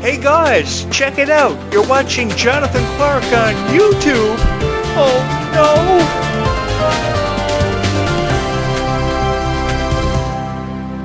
Hey guys, check it out. You're watching Jonathan Clarke on YouTube. Oh no!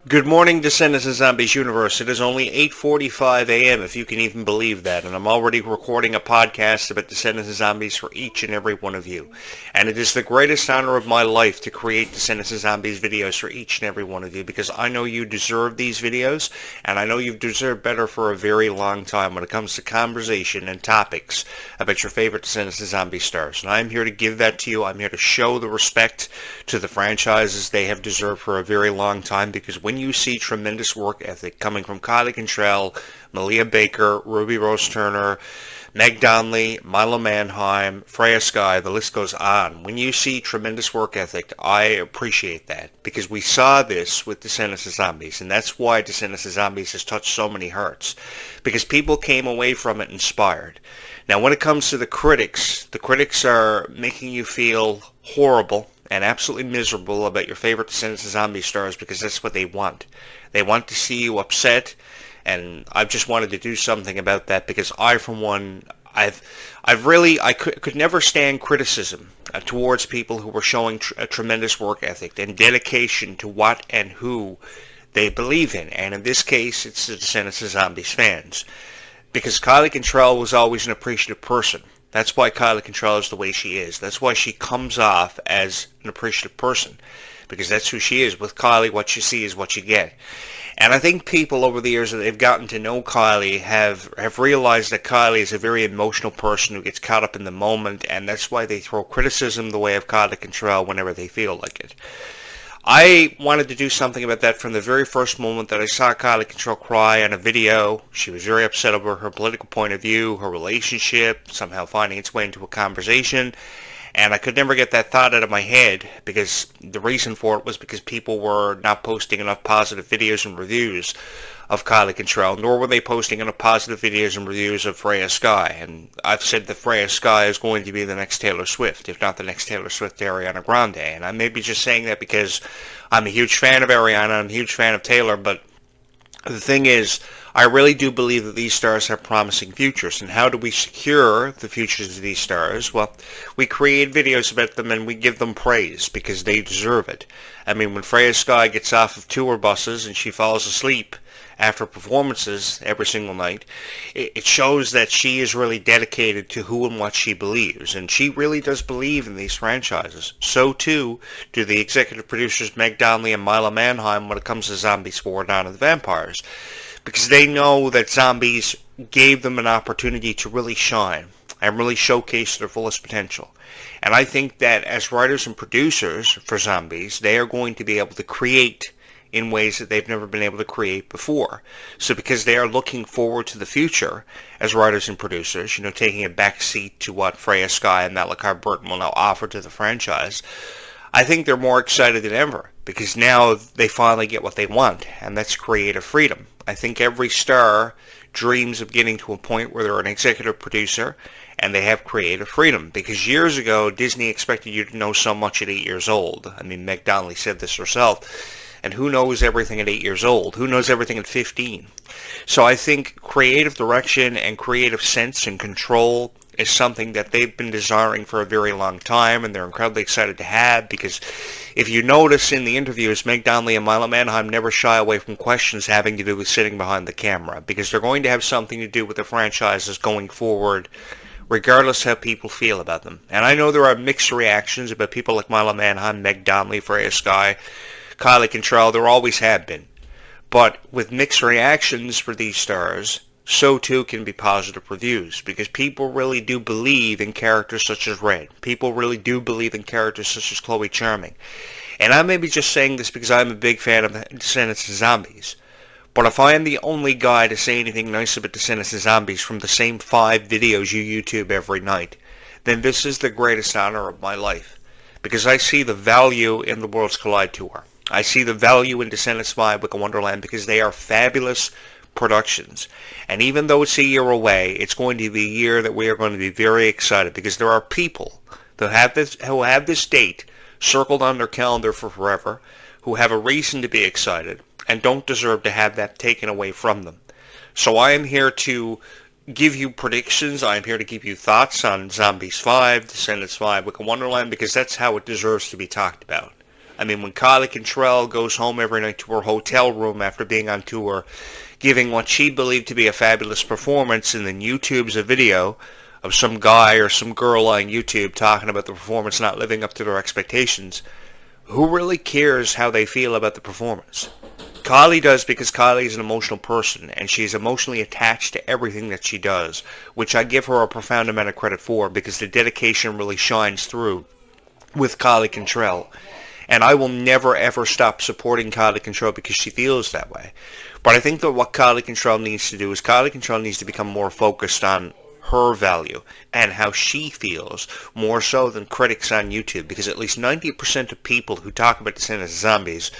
Good morning, Descendants and Zombies universe. It is only 8:45 a.m. if you can even believe that, and I'm already recording a podcast about Descendants and Zombies for each and every one of you. And it is the greatest honor of my life to create Descendants and Zombies videos for each and every one of you, because I know you deserve these videos, and I know you've deserved better for a very long time when it comes to conversation and topics about your favorite Descendants and Zombies stars. And I'm here to give that to you. I'm here to show the respect to the franchises they have deserved for a very long time, because when you see tremendous work ethic coming from Clarke, Malia Baker, Ruby Rose Turner, Meg Donnelly, Milo Manheim, Freya Sky, the list goes on. When you see tremendous work ethic, I appreciate that, because we saw this with Descendants of Zombies, and that's why Descendants of Zombies has touched so many hearts, because people came away from it inspired. Now, when it comes to the critics are making you feel horrible and absolutely miserable about your favorite Descendants of Zombie stars, because that's what they want. They want to see you upset, and I've just wanted to do something about that, because I, for one, I could never stand criticism towards people who were showing a tremendous work ethic and dedication to what and who they believe in, and in this case, it's the Descendants of Zombies fans. Because Kylie was always an appreciative person. That's why Kylie is the way she is. That's why she comes off as an appreciative person. Because that's who she is. With Kylie, what you see is what you get. And I think people over the years that they've gotten to know Kylie have realized that Kylie is a very emotional person who gets caught up in the moment, and that's why they throw criticism the way of Kylie whenever they feel like it. I wanted to do something about that from the very first moment that I saw Kylie cry on a video. She was very upset over her political point of view, her relationship, somehow finding its way into a conversation. And I could never get that thought out of my head, because the reason for it was because people were not posting enough positive videos and reviews of Kylie, nor were they posting enough positive videos and reviews of Freya Sky. And I've said that Freya Sky is going to be the next Taylor Swift, if not the next Taylor Swift, Ariana Grande. And I may be just saying that because I'm a huge fan of Ariana, I'm a huge fan of Taylor, but the thing is, I really do believe that these stars have promising futures. And how do we secure the futures of these stars? Well, we create videos about them and we give them praise, because they deserve it. I mean, when Freya Sky gets off of tour buses and she falls asleep after performances every single night, it shows that she is really dedicated to who and what she believes, and she really does believe in these franchises. So too do the executive producers Meg Donnelly and Milo Manheim when it comes to Zombies 4: Dawn of the Vampires, because they know that Zombies gave them an opportunity to really shine and really showcase their fullest potential. And I think that as writers and producers for Zombies, they are going to be able to create in ways that they've never been able to create before. So because they are looking forward to the future as writers and producers, taking a back seat to what Freya Sky and Malachi Burton will now offer to the franchise, I think they're more excited than ever, because now they finally get what they want, and that's creative freedom. I think every star dreams of getting to a point where they're an executive producer and they have creative freedom, because years ago Disney expected you to know so much at 8 years old. I mean, Meg Donnelly said this herself. And who knows everything at 8 years old? Who knows everything at 15? So I think creative direction and creative sense and control is something that they've been desiring for a very long time, and they're incredibly excited to have, because if you notice in the interviews, Meg Donnelly and Milo Manheim never shy away from questions having to do with sitting behind the camera, because they're going to have something to do with the franchises going forward, regardless how people feel about them. And I know there are mixed reactions about people like Milo Manheim, Meg Donnelly, Freya Sky, Kylie, there always have been. But with mixed reactions for these stars, so too can be positive reviews, because people really do believe in characters such as Red. People really do believe in characters such as Chloe Charming. And I may be just saying this because I'm a big fan of Descendants of Zombies. But if I am the only guy to say anything nice about Descendants of Zombies from the same 5 videos you YouTube every night, then this is the greatest honor of my life. Because I see the value in the Worlds Collide Tour. I see the value in Descendants 5: Wicked Wonderland, because they are fabulous productions. And even though it's a year away, it's going to be a year that we are going to be very excited, because there are people who have this date circled on their calendar for forever, who have a reason to be excited, and don't deserve to have that taken away from them. So I am here to give you predictions. I'm here to give you thoughts on Zombies 5, Descendants 5, Wicked Wonderland, because that's how it deserves to be talked about. I mean, when Kylie Cantrell goes home every night to her hotel room after being on tour, giving what she believed to be a fabulous performance, and then YouTube's a video of some guy or some girl on YouTube talking about the performance not living up to their expectations, who really cares how they feel about the performance? Kylie does, because Kylie is an emotional person, and she is emotionally attached to everything that she does, which I give her a profound amount of credit for, because the dedication really shines through with Kylie Cantrell. And I will never ever stop supporting Kylie Cantrell because she feels that way. But I think that what Kylie Cantrell needs to do is Kylie Cantrell needs to become more focused on her value and how she feels, more so than critics on YouTube, because at least 90% of people who talk about Descendants of Zombies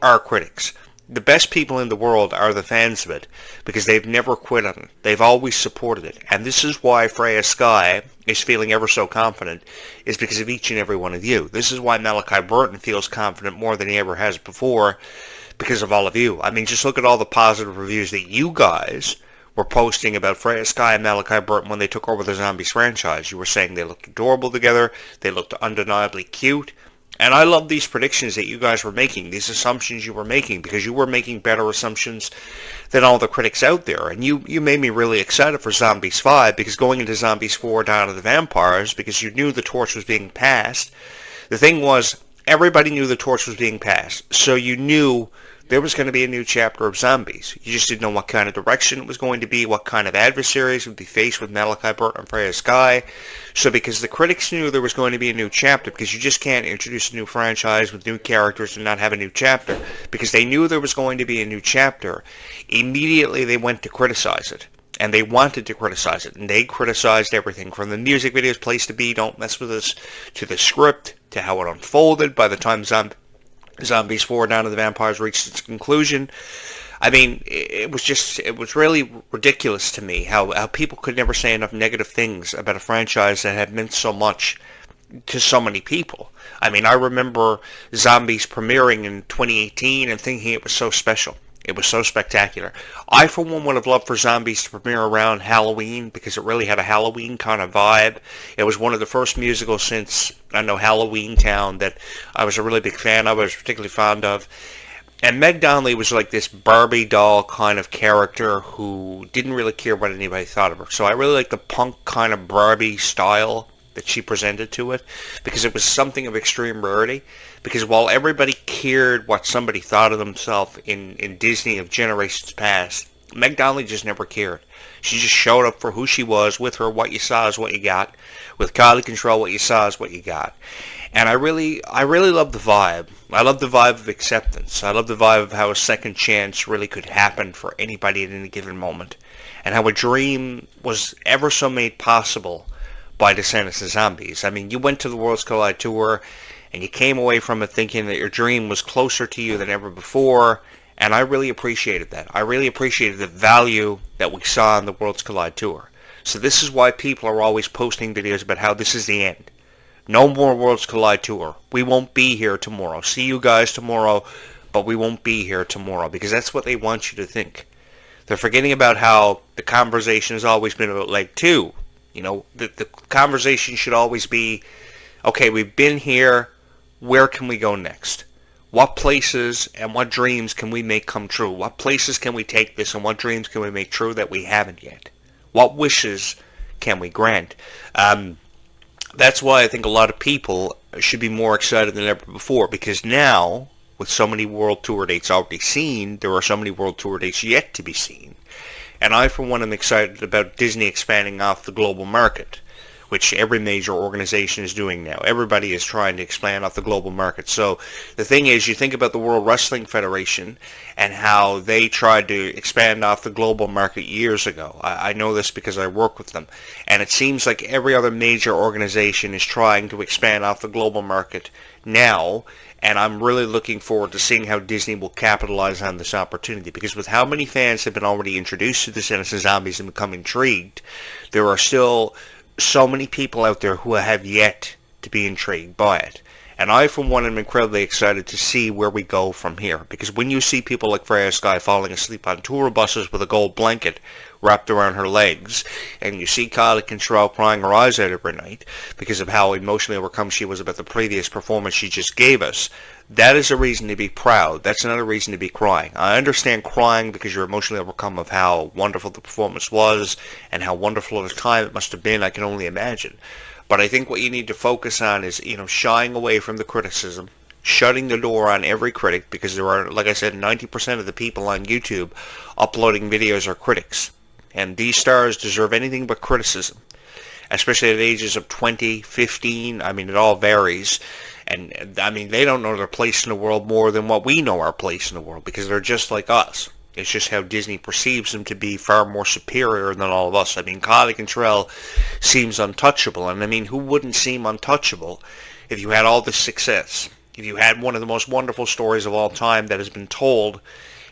are critics. The best people in the world are the fans of it, because they've never quit on it. They've always supported it. And this is why Freya Sky is feeling ever so confident, is because of each and every one of you. This is why Malachi Burton feels confident more than he ever has before, because of all of you. I mean, just look at all the positive reviews that you guys were posting about Freya Sky and Malachi Burton when they took over the Zombies franchise. You were saying they looked adorable together, they looked undeniably cute. And I love these predictions that you guys were making, these assumptions you were making, because you were making better assumptions than all the critics out there. And you made me really excited for Zombies 5, because going into Zombies 4, Dawn of the Vampires, because you knew the torch was being passed. The thing was, everybody knew the torch was being passed, so you knew there was going to be a new chapter of Zombies. You just didn't know what kind of direction it was going to be, what kind of adversaries would be faced with Malachi Burton and Freya Sky. So because the critics knew there was going to be a new chapter, because you just can't introduce a new franchise with new characters and not have a new chapter, because they knew there was going to be a new chapter, immediately they went to criticize it. And they wanted to criticize it, and they criticized everything from the music videos, Place to Be, Don't Mess With Us, to the script, to how it unfolded by the time Zombies 4, Dawn of the Vampires reached its conclusion. I mean, it was really ridiculous to me how people could never say enough negative things about a franchise that had meant so much to so many people. I mean, I remember Zombies premiering in 2018 and thinking it was so special. It was so spectacular. I, for one, would have loved for Zombies to premiere around Halloween, because it really had a Halloween kind of vibe. It was one of the first musicals since, I know, Halloween Town that I was a really big fan of, I was particularly fond of. And Meg Donnelly was like this Barbie doll kind of character who didn't really care what anybody thought of her. So I really like the punk kind of Barbie style that she presented to it, because it was something of extreme rarity. Because while everybody cared what somebody thought of themselves in Disney of generations past, Meg Donnelly just never cared. She just showed up for who she was. With her, what you saw is what you got. With Kylie Cantrell, what you saw is what you got. And I really love the vibe. I love the vibe of acceptance. I love the vibe of how a second chance really could happen for anybody at any given moment. And how a dream was ever so made possible by Descendants of Zombies. I mean, you went to the Worlds Collide Tour, and you came away from it thinking that your dream was closer to you than ever before, and I really appreciated that. I really appreciated the value that we saw on the Worlds Collide Tour. So this is why people are always posting videos about how this is the end. No more Worlds Collide Tour. We won't be here tomorrow. See you guys tomorrow, but we won't be here tomorrow, because that's what they want you to think. They're forgetting about how the conversation has always been about Leg 2. You know, the conversation should always be, okay, we've been here, where can we go next? What places and what dreams can we make come true? What places can we take this, and what dreams can we make true that we haven't yet? What wishes can we grant? That's why I think a lot of people should be more excited than ever before, because now, with so many world tour dates already seen, there are so many world tour dates yet to be seen. And I, for one, am excited about Disney expanding off the global market, which every major organization is doing now. Everybody is trying to expand off the global market. So the thing is, you think about the World Wrestling Federation and how they tried to expand off the global market years ago. I know this because I work with them. And it seems like every other major organization is trying to expand off the global market now. And I'm really looking forward to seeing how Disney will capitalize on this opportunity. Because with how many fans have been already introduced to Descendants of Zombies and become intrigued, there are still so many people out there who have yet to be intrigued by it. And I, for one, am incredibly excited to see where we go from here. Because when you see people like Freya Sky falling asleep on tour buses with a gold blanket wrapped around her legs, and you see Kylie Control crying her eyes out every night because of how emotionally overcome she was about the previous performance she just gave us, that is a reason to be proud. That's another reason to be crying. I understand crying because you're emotionally overcome of how wonderful the performance was and how wonderful of a time it must have been. I can only imagine. But I think what you need to focus on is, shying away from the criticism, shutting the door on every critic, because there are, like I said, 90% of the people on YouTube uploading videos are critics. And these stars deserve anything but criticism, especially at ages of 20, 15. I mean, it all varies. And, I mean, they don't know their place in the world more than what we know our place in the world, because they're just like us. It's just how Disney perceives them to be far more superior than all of us. I mean, Kylie Contrell seems untouchable. And, I mean, who wouldn't seem untouchable if you had all this success? If you had one of the most wonderful stories of all time that has been told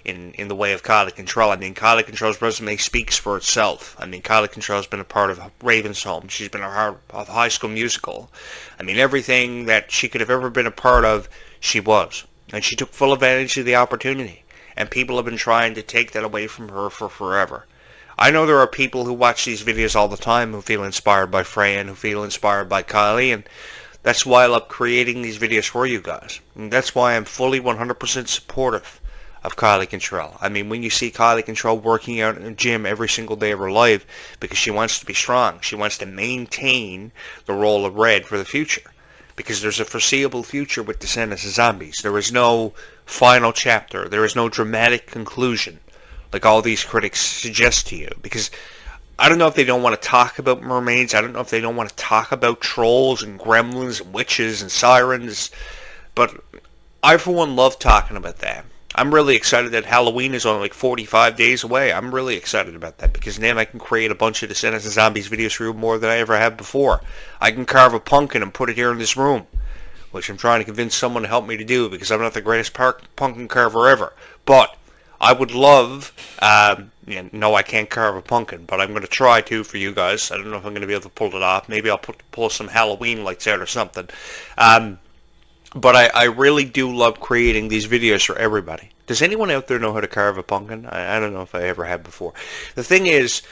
in the way of Kylie Contrell. I mean, Kylie Contrell's resume speaks for itself. I mean, Kylie Contrell's been a part of Raven's Home. She's been a part of High School Musical. I mean, everything that she could have ever been a part of, she was. And she took full advantage of the opportunity. And people have been trying to take that away from her for forever. I know there are people who watch these videos all the time who feel inspired by Freya and who feel inspired by Kylie, and that's why I love creating these videos for you guys. And that's why I'm fully 100% supportive of Kylie Contrell. I mean, when you see Kylie Contrell working out in a gym every single day of her life because she wants to be strong, she wants to maintain the role of Red for the future. Because there's a foreseeable future with Descendants of Zombies. There is no final chapter. There is no dramatic conclusion like all these critics suggest to you. Because I don't know if they don't want to talk about mermaids. I don't know if they don't want to talk about trolls and gremlins and witches and sirens. But I, for one, love talking about that. I'm really excited that Halloween is only like 45 days away. I'm really excited about that because then I can create a bunch of Descendants of Zombies videos for you more than I ever have before. I can carve a pumpkin and put it here in this room, which I'm trying to convince someone to help me to do because I'm not the greatest pumpkin carver ever. But I would love, no, I can't carve a pumpkin, but I'm going to try to for you guys. I don't know if I'm going to be able to pull it off. Maybe I'll pull some Halloween lights out or something. But I really do love creating these videos for everybody. Does anyone out there know how to carve a pumpkin? I don't know if I ever have before. The thing is,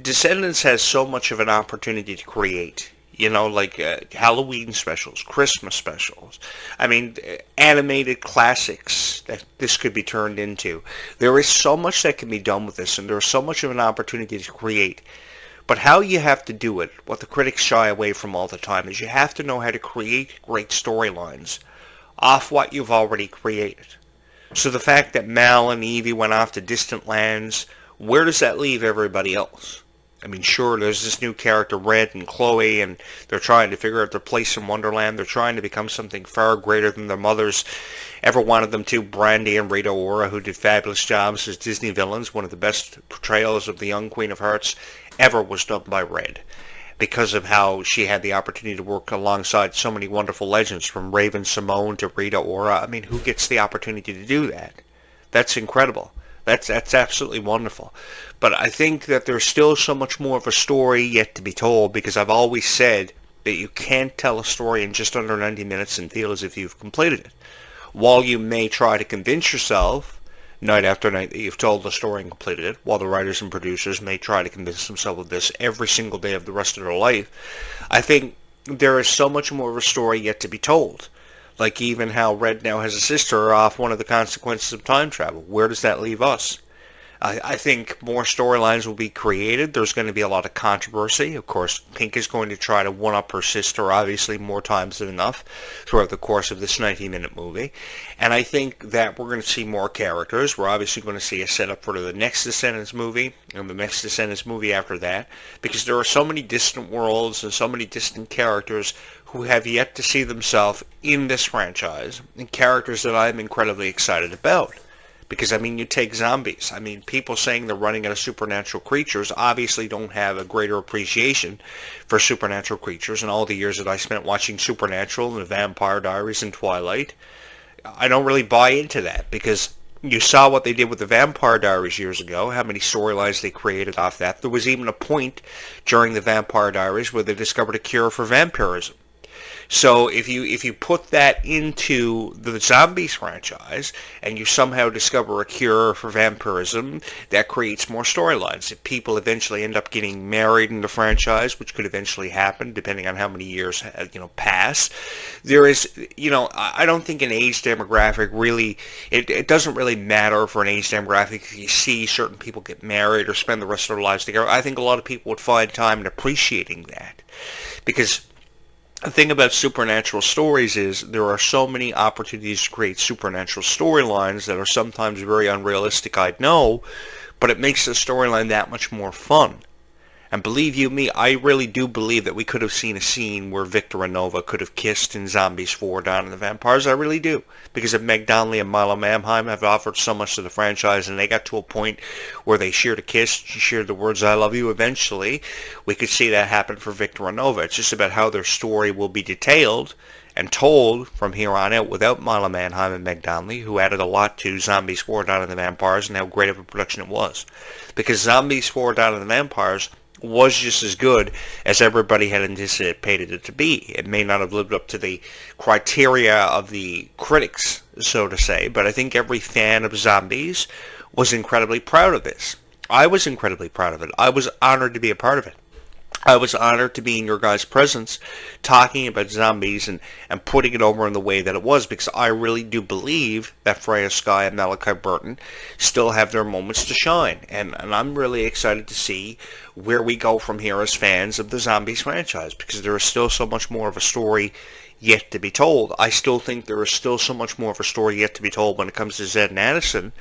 Descendants has so much of an opportunity to create. Like Halloween specials, Christmas specials. I mean, animated classics that this could be turned into. There is so much that can be done with this, and there's so much of an opportunity to create. But how you have to do it, what the critics shy away from all the time, is you have to know how to create great storylines off what you've already created. So the fact that Mal and Evie went off to distant lands, where does that leave everybody else? I mean, sure, there's this new character, Red and Chloe, and they're trying to figure out their place in Wonderland. They're trying to become something far greater than their mothers ever wanted them to. Brandy and Rita Ora, who did fabulous jobs as Disney villains, one of the best portrayals of the young Queen of Hearts ever was done by Red, because of how she had the opportunity to work alongside so many wonderful legends, from Raven Simone to Rita Ora. I mean, who gets the opportunity to do that? That's incredible. That's absolutely wonderful. But I think that there's still so much more of a story yet to be told, because I've always said that you can't tell a story in just under 90 minutes and feel as if you've completed it. While you may try to convince yourself night after night that you've told the story and completed it, while the writers and producers may try to convince themselves of this every single day of the rest of their life, I think there is so much more of a story yet to be told. Like even how Red now has a sister off one of the consequences of time travel. Where does that leave us? I think more storylines will be created. There's going to be a lot of controversy. Of course, Pink is going to try to one-up her sister, obviously, more times than enough throughout the course of this 90-minute movie. And I think that we're going to see more characters. We're obviously going to see a setup for the next Descendants movie, and the next Descendants movie after that, because there are so many distant worlds and so many distant characters who have yet to see themselves in this franchise, and characters that I'm incredibly excited about. Because, I mean, you take zombies. I mean, people saying they're running out of supernatural creatures obviously don't have a greater appreciation for supernatural creatures. And all the years that I spent watching Supernatural and The Vampire Diaries and Twilight, I don't really buy into that. Because you saw what they did with The Vampire Diaries years ago, how many storylines they created off that. There was even a point during The Vampire Diaries where they discovered a cure for vampirism. So if you put that into the Zombies franchise and you somehow discover a cure for vampirism, that creates more storylines. If people eventually end up getting married in the franchise, which could eventually happen depending on how many years pass, there is I don't think an age demographic really it doesn't really matter for an age demographic if you see certain people get married or spend the rest of their lives together. I think a lot of people would find time in appreciating that because the thing about supernatural stories is there are so many opportunities to create supernatural storylines that are sometimes very unrealistic, I know, but it makes the storyline that much more fun. And believe you me, I really do believe that we could have seen a scene where Victor and Nova could have kissed in Zombies 4 Dawn of the Vampires. I really do. Because if Meg Donnelly and Milo Manheim have offered so much to the franchise and they got to a point where they shared a kiss, she shared the words, I love you, eventually, we could see that happen for Victor and Nova. It's just about how their story will be detailed and told from here on out without Milo Manheim and Meg Donnelly, who added a lot to Zombies 4 Dawn of the Vampires and how great of a production it was. Because Zombies 4 Dawn of the Vampires was just as good as everybody had anticipated it to be. It may not have lived up to the criteria of the critics, so to say, but I think every fan of Zombies was incredibly proud of this. I was incredibly proud of it. I was honored to be a part of it. I was honored to be in your guys' presence talking about Zombies and putting it over in the way that it was, because I really do believe that Freya Skye and Malachi Burton still have their moments to shine. And I'm really excited to see where we go from here as fans of the Zombies franchise, because there is still so much more of a story yet to be told. I still think there is still so much more of a story yet to be told when it comes to Zed and Addison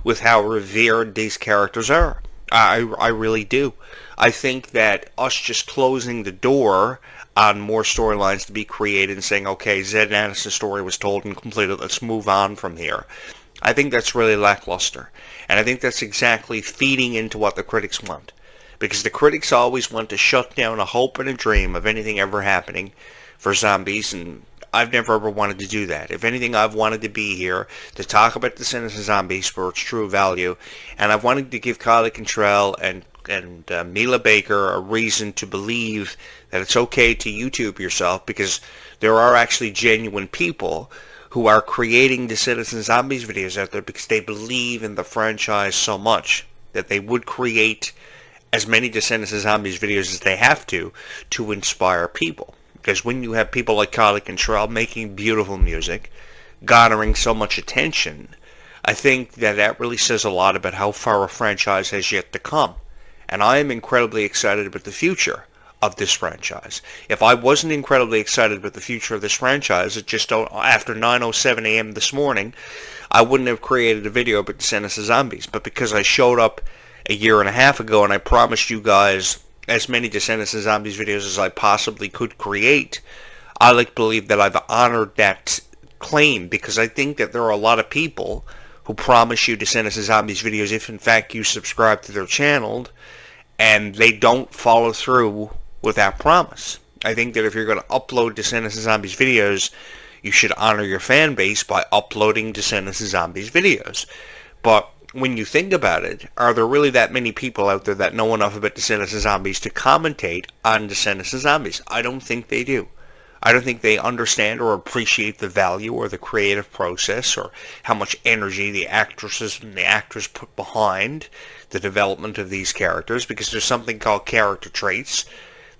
with how revered these characters are. I really do. I think that us just closing the door on more storylines to be created and saying, okay, Zed and Addison's story was told and completed, let's move on from here, I think that's really lackluster. And I think that's exactly feeding into what the critics want. Because the critics always want to shut down a hope and a dream of anything ever happening for Zombies, and I've never ever wanted to do that. If anything, I've wanted to be here to talk about Descendants of Zombies for its true value, and I've wanted to give Kylie Cantrell and Mila Baker a reason to believe that it's okay to YouTube yourself, because there are actually genuine people who are creating Descendants of Zombies videos out there because they believe in the franchise so much that they would create as many Descendants of Zombies videos as they have to inspire people. Because when you have people like Kylie Cantrell making beautiful music, garnering so much attention, I think that really says a lot about how far a franchise has yet to come. And I am incredibly excited about the future of this franchise. If I wasn't incredibly excited about the future of this franchise, after 9:07 a.m. this morning, I wouldn't have created a video about Descendants of Zombies. But because I showed up a year and a half ago and I promised you guys as many Descendants of Zombies videos as I possibly could create, I like to believe that I've honored that claim, because I think that there are a lot of people who promise you Descendants of Zombies videos if in fact you subscribe to their channel, and they don't follow through with that promise. I think that if you're going to upload Descendants of Zombies videos, you should honor your fan base by uploading Descendants of Zombies videos. But when you think about it, are there really that many people out there that know enough about Descendants of Zombies to commentate on Descendants of Zombies? I don't think they do. I don't think they understand or appreciate the value or the creative process or how much energy the actresses and the actors put behind the development of these characters, because there's something called character traits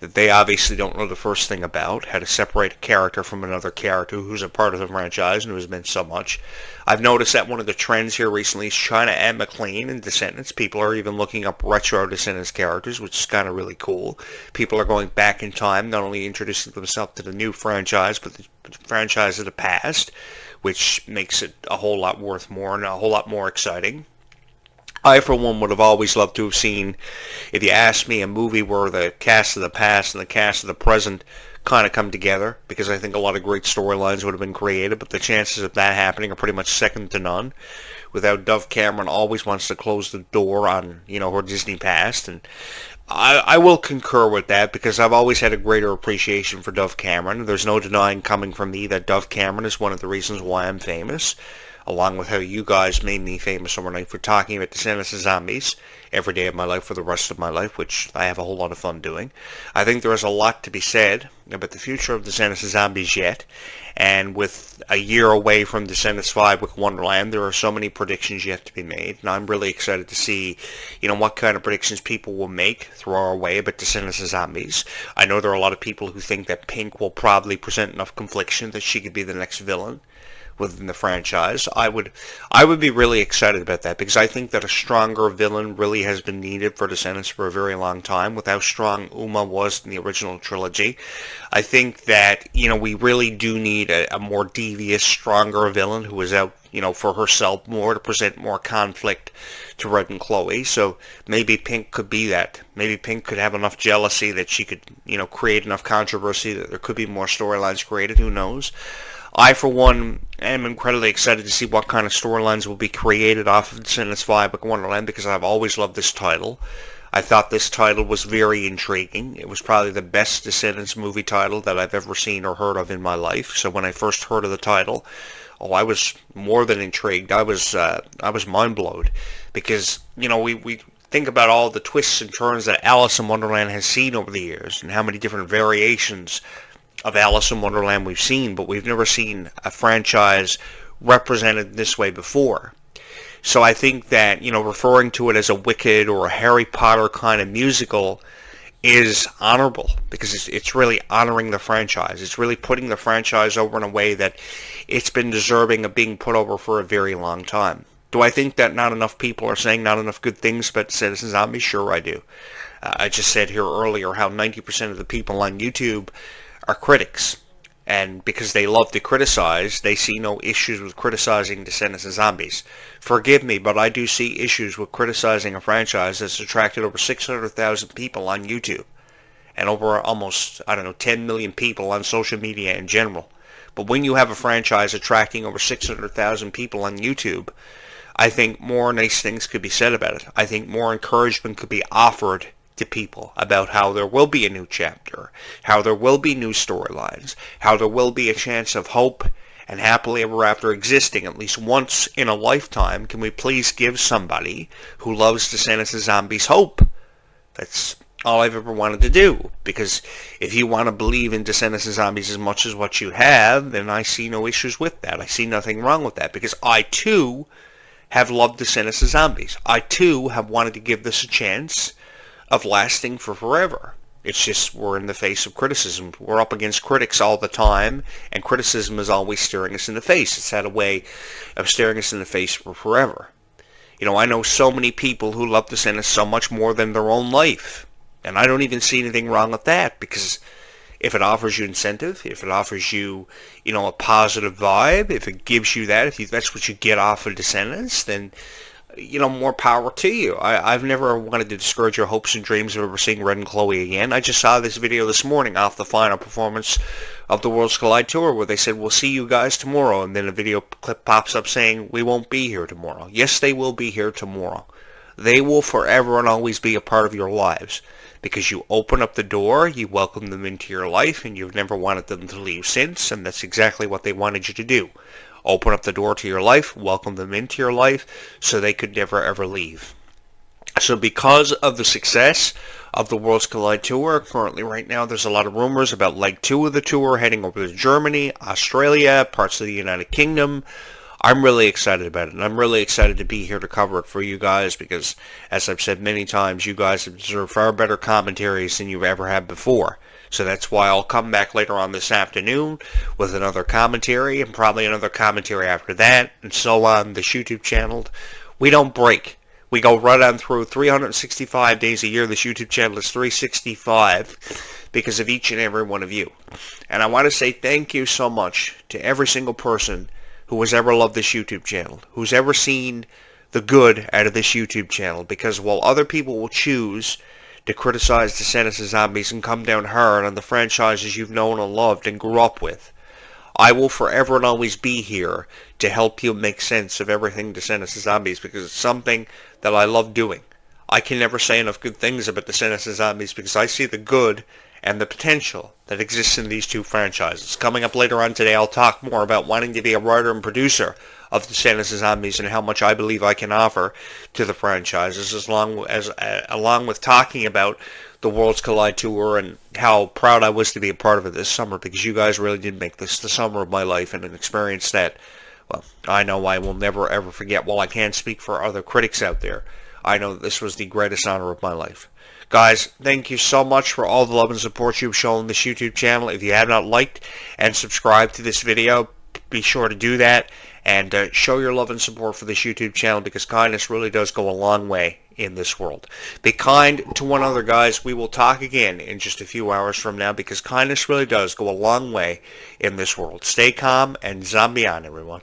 that they obviously don't know the first thing about, how to separate a character from another character who's a part of the franchise and who has meant so much. I've noticed that one of the trends here recently is China and McLean in Descendants. People are even looking up retro Descendants characters, which is kind of really cool. People are going back in time, not only introducing themselves to the new franchise, but the franchise of the past, which makes it a whole lot worth more and a whole lot more exciting. I, for one, would have always loved to have seen, if you asked me, a movie where the cast of the past and the cast of the present kind of come together, because I think a lot of great storylines would have been created, but the chances of that happening are pretty much second to none. Without Dove Cameron always wants to close the door on, her Disney past, and I will concur with that, because I've always had a greater appreciation for Dove Cameron. There's no denying coming from me that Dove Cameron is one of the reasons why I'm famous. along with how you guys made me famous overnight for talking about Descendants of Zombies every day of my life for the rest of my life, which I have a whole lot of fun doing. I think there is a lot to be said about the future of Descendants of Zombies yet, and with a year away from Descendants 5 with Wonderland, there are so many predictions yet to be made, and I'm really excited to see, what kind of predictions people will make through our way about Descendants of Zombies. I know there are a lot of people who think that Pink will probably present enough confliction that she could be the next villain within the franchise. I would be really excited about that, because I think that a stronger villain really has been needed for Descendants for a very long time, with how strong Uma was in the original trilogy. I think that, we really do need a more devious, stronger villain who is out, for herself more, to present more conflict to Red and Chloe. So maybe Pink could be that. Maybe Pink could have enough jealousy that she could, create enough controversy that there could be more storylines created. Who knows? I, for one, am incredibly excited to see what kind of storylines will be created off of Descendants 5 Book Wonderland, because I've always loved this title. I thought this title was very intriguing. It was probably the best Descendants movie title that I've ever seen or heard of in my life. So when I first heard of the title, I was more than intrigued. I was mind blown, because we think about all the twists and turns that Alice in Wonderland has seen over the years, and how many different variations of Alice in Wonderland we've seen, but we've never seen a franchise represented this way before. So I think that, referring to it as a Wicked or a Harry Potter kind of musical is honorable, because it's really honoring the franchise. It's really putting the franchise over in a way that it's been deserving of being put over for a very long time. Do I think that not enough people are saying not enough good things about Citizen Zombie? Sure I do. I just said here earlier how 90% of the people on YouTube are critics, and because they love to criticize, they see no issues with criticizing Descendants of Zombies. Forgive me, but I do see issues with criticizing a franchise that's attracted over 600,000 people on YouTube, and over almost, 10 million people on social media in general. But when you have a franchise attracting over 600,000 people on YouTube, I think more nice things could be said about it. I think more encouragement could be offered to people about how there will be a new chapter, how there will be new storylines, how there will be a chance of hope and happily ever after existing at least once in a lifetime. Can we please give somebody who loves Descendants of Zombies hope? That's all I've ever wanted to do, because if you want to believe in Descendants of Zombies as much as what you have, then I see no issues with that. I see nothing wrong with that, because I too have loved Descendants of Zombies. I too have wanted to give this a chance of lasting for forever. It's just we're in the face of criticism. We're up against critics all the time, and criticism is always staring us in the face. It's had a way of staring us in the face for forever. I know so many people who love Descendants so much more than their own life, and I don't even see anything wrong with that, because if it offers you incentive, if it offers you, a positive vibe, if it gives you that, that's what you get off of Descendants, then more power to you. I've never wanted to discourage your hopes and dreams of ever seeing Red and Chloe again. I just saw this video this morning off the final performance of the Worlds Collide Tour, where they said, we'll see you guys tomorrow, and then a video clip pops up saying, we won't be here tomorrow. Yes, they will be here tomorrow. They will forever and always be a part of your lives, because you open up the door, you welcome them into your life, and you've never wanted them to leave since, and that's exactly what they wanted you to do. Open up the door to your life, welcome them into your life, so they could never ever leave. So because of the success of the Worlds Collide Tour, currently right now there's a lot of rumors about leg 2 of the tour heading over to Germany, Australia, parts of the United Kingdom. I'm really excited about it, and I'm really excited to be here to cover it for you guys, because, as I've said many times, you guys have deserved far better commentaries than you've ever had before. So that's why I'll come back later on this afternoon with another commentary, and probably another commentary after that, and so on. This YouTube channel, we don't break. We go right on through 365 days a year. This YouTube channel is 365 because of each and every one of you. And I want to say thank you so much to every single person who has ever loved this YouTube channel, who's ever seen the good out of this YouTube channel, because while other people will choose to criticize Descendants of Zombies and come down hard on the franchises you've known and loved and grew up with, I will forever and always be here to help you make sense of everything Descendants of Zombies, because it's something that I love doing. I can never say enough good things about Descendants of Zombies, because I see the good and the potential that exists in these two franchises. Coming up later on today, I'll talk more about wanting to be a writer and producer of Descendants of Zombies and how much I believe I can offer to the franchises, along with talking about the Worlds Collide Tour and how proud I was to be a part of it this summer, because you guys really did make this the summer of my life and an experience that, well, I know I will never ever forget. While I can't speak for other critics out there, I know that this was the greatest honor of my life. Guys, thank you so much for all the love and support you've shown this YouTube channel. If you have not liked and subscribed to this video, be sure to do that and show your love and support for this YouTube channel, because kindness really does go a long way in this world. Be kind to one another, guys. We will talk again in just a few hours from now, because kindness really does go a long way in this world. Stay calm and zombie on, everyone.